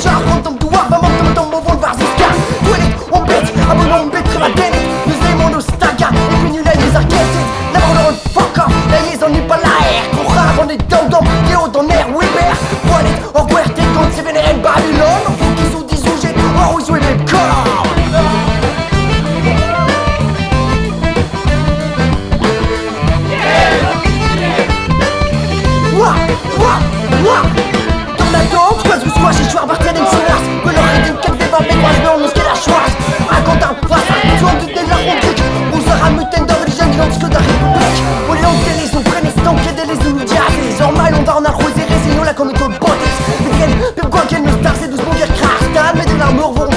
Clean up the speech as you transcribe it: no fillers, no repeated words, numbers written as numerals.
já contam do ar, vamos tão bom vão vazio scar. Twillet, bit, abonnom bit, très mal denit. Nous aimons nos stagas, et puis nul à les arcades. D'abord on fuck off, la liaison n'est pas la air. Qu'on rare, on est dans et haut dans l'air, Weber. Wallet, en guerre, t'es contre, c'est vénéré Babylone. On fout qu'ils ont dit j'ai, oh oui, les corps. Dans la danse, quoi que ce soit, j'ai joué à partir d'une source. Que leur rythme, qu'elle fait pas, mais moi je mets en nous ce qu'elle a choisi. Racontant, face à tout en doute de la rondique. On sera mutant dans religion, ce que de la république. On les hanté les ont prenés, c'est tant qu'il y a des les immédiats. Désormais, on va en arroser, résignons la comique au bordel. Mais quoi qu'elle nous stars, c'est doucement qu'elle crache. Mais de l'amour, vont